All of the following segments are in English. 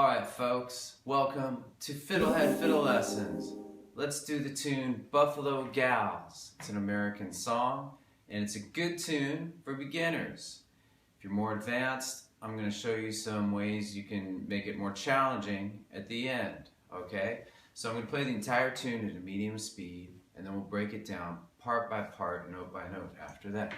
Alright folks, welcome to FiddleHed Fiddle Lessons. Let's do the tune Buffalo Gals. It's an American song and it's a good tune for beginners. If you're more advanced, I'm going to show you some ways you can make it more challenging at the end. Okay? So I'm going to play the entire tune at a medium speed and then we'll break it down part by part, note by note after that.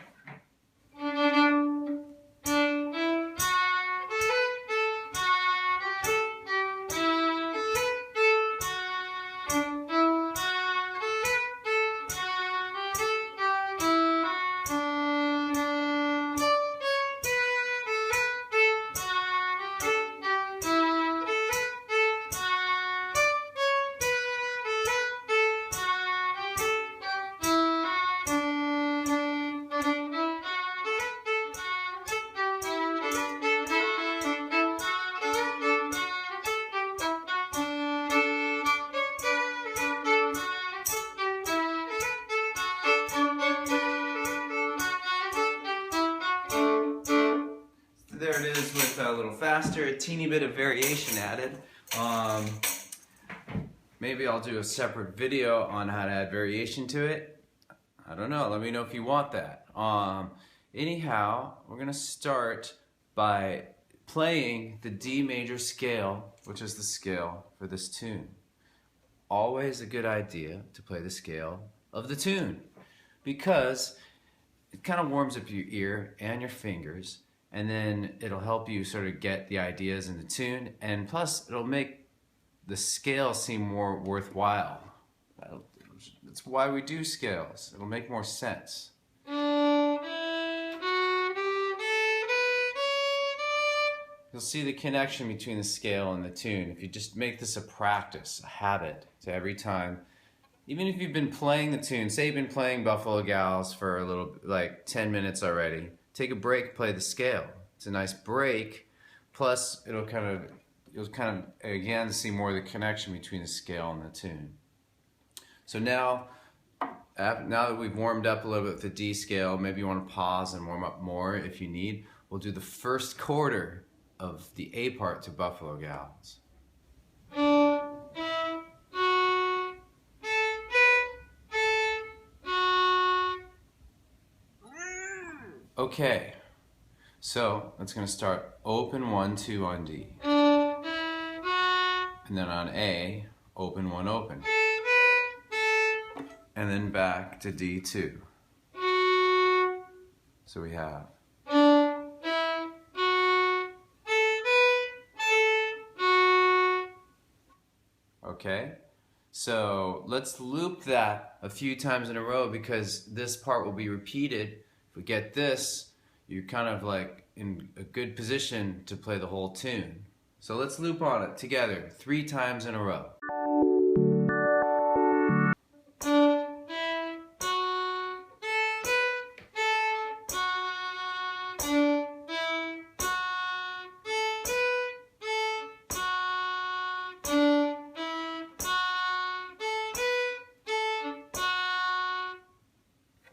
There it is with a little faster, a teeny bit of variation added. Maybe I'll do a separate video on how to add variation to it. I don't know, let me know if you want that. Anyhow, we're going to start by playing the D major scale, which is the scale for this tune. Always a good idea to play the scale of the tune because it kind of warms up your ear and your fingers, and then it'll help you sort of get the ideas in the tune, and plus it'll make the scale seem more worthwhile. That's why we do scales. It'll make more sense. You'll see the connection between the scale and the tune if you just make this a practice, a habit, to every time. Even if you've been playing the tune, say you've been playing Buffalo Gals for a little, like 10 minutes already, take a break, play the scale. It's a nice break, plus you'll kind of again see more of the connection between the scale and the tune. So now that we've warmed up a little bit with the D scale, maybe you want to pause and warm up more if you need. We'll do the first quarter of the A part to Buffalo Gals. Okay, so that's going to start open 1, 2 on D. And then on A, open 1, open. And then back to D2. So we have. Okay, so let's loop that a few times in a row because this part will be repeated. If we get this, you're kind of like in a good position to play the whole tune. So let's loop on it together 3 times in a row.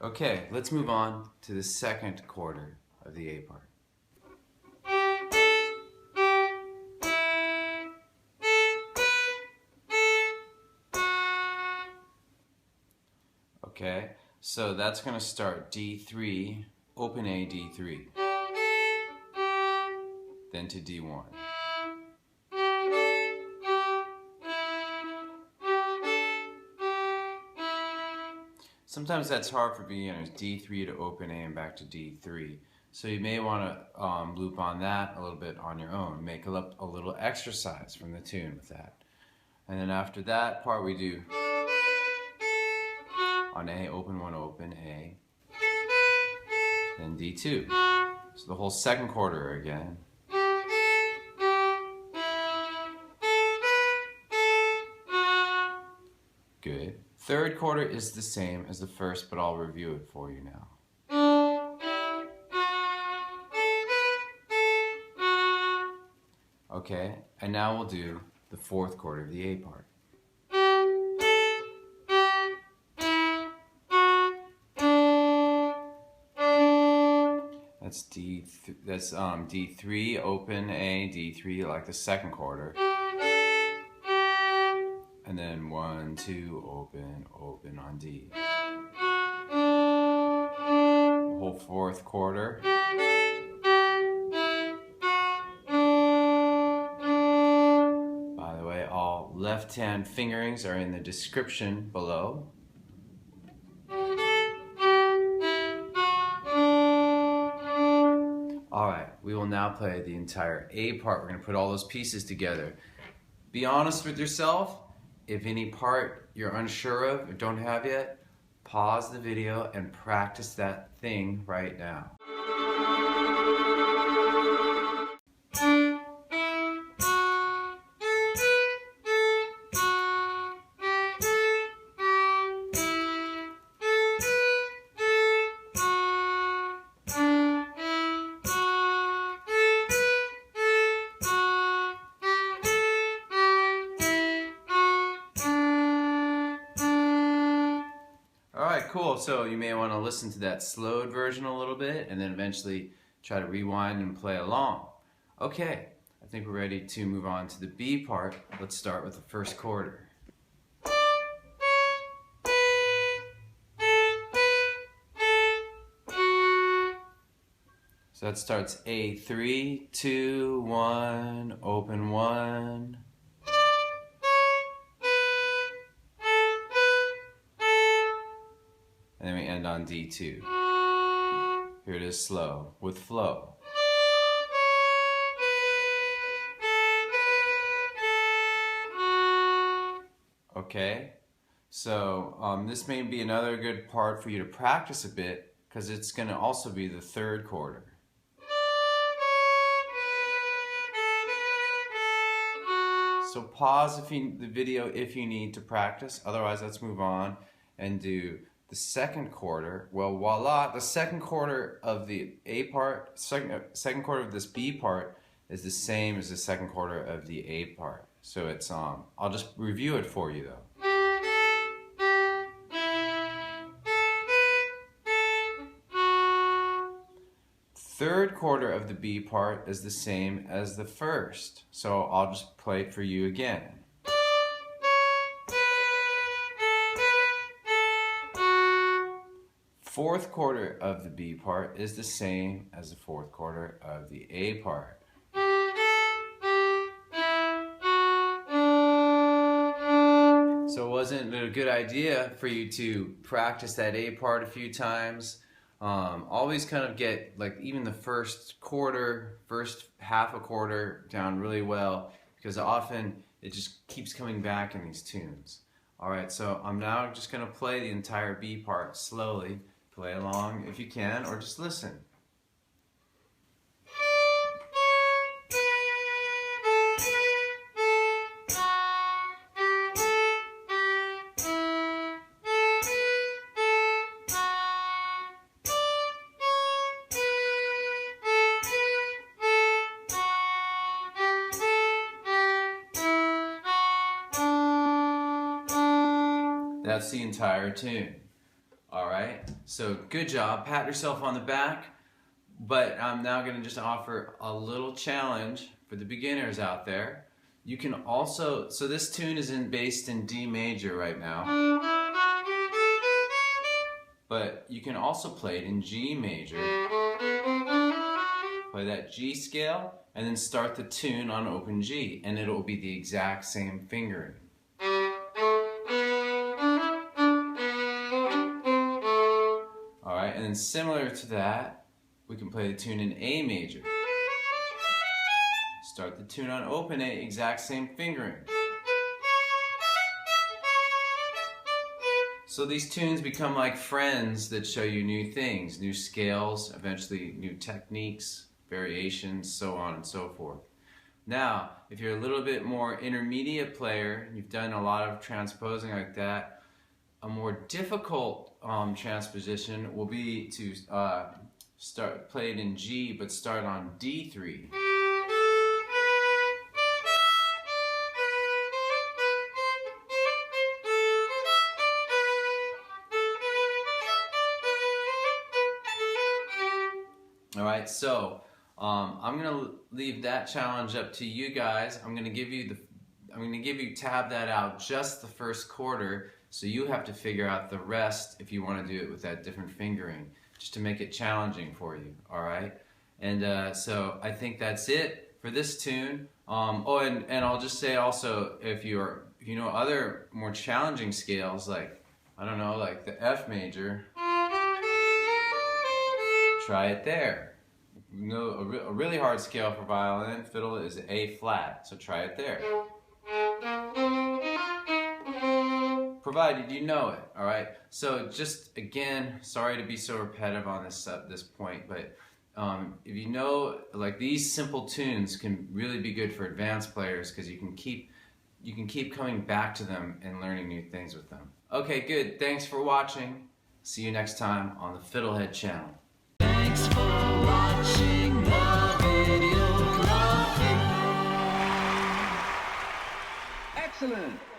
Okay, let's move on to the second quarter of the A part. Okay, so that's going to start D3, open A, D3, then to D1. Sometimes that's hard for beginners, D3 to open A and back to D3. So you may want to loop on that a little bit on your own. Make up a little exercise from the tune with that. And then after that part we do on A, open 1, open A, then D2. So the whole second quarter again. Good. Third quarter is the same as the first, but I'll review it for you now. Okay, and now we'll do the fourth quarter of the A part. That's D3, open A, D3 like the second quarter. And then 1, 2, open, open on D. The whole fourth quarter. By the way, all left-hand fingerings are in the description below. Alright, we will now play the entire A part. We're going to put all those pieces together. Be honest with yourself. If any part you're unsure of or don't have yet, pause the video and practice that thing right now. Alright, cool. So you may want to listen to that slowed version a little bit and then eventually try to rewind and play along. Okay, I think we're ready to move on to the B part. Let's start with the first quarter. So that starts A3, 2, 1, open 1. And then we end on D2. Here it is slow with flow. Okay, so this may be another good part for you to practice a bit because it's going to also be the third quarter. So pause the video if you need to practice, otherwise let's move on and do the second quarter. Well, voila, the second quarter of the A part, second quarter of this B part is the same as the second quarter of the A part. So it's, I'll just review it for you though. Third quarter of the B part is the same as the first. So I'll just play it for you again. Fourth quarter of the B part is the same as the fourth quarter of the A part. So wasn't it a good idea for you to practice that A part a few times? Always kind of get like even the first quarter, first half a quarter down really well, because often it just keeps coming back in these tunes. Alright, so I'm now just going to play the entire B part slowly. Play along if you can, or just listen. That's the entire tune. Alright, so good job. Pat yourself on the back. But I'm now going to just offer a little challenge for the beginners out there. You can also, so this tune is based in D major right now. But you can also play it in G major. Play that G scale and then start the tune on open G, and it'll be the exact same fingering. Alright, and then similar to that, we can play the tune in A major. Start the tune on open A, exact same fingering. So these tunes become like friends that show you new things, new scales, eventually new techniques, variations, so on and so forth. Now, if you're a little bit more intermediate player, you've done a lot of transposing like that, a more difficult transposition will be to play it in G, but start on D3. All right, so I'm gonna leave that challenge up to you guys. I'm gonna give you tab that out just the first quarter, so you have to figure out the rest if you want to do it with that different fingering, just to make it challenging for you. All right, and so I think that's it for this tune. Oh, and I'll just say also, if you know other more challenging scales, like I don't know, like the F major, try it there. You know, a really hard scale for violin fiddle is A flat, so try it there. Provided you know it, all right? So just again, sorry to be so repetitive on this point, but if you know, like these simple tunes can really be good for advanced players because you can keep coming back to them and learning new things with them. Okay, good. Thanks for watching. See you next time on the FiddleHed channel. Thanks for watching the video. Excellent!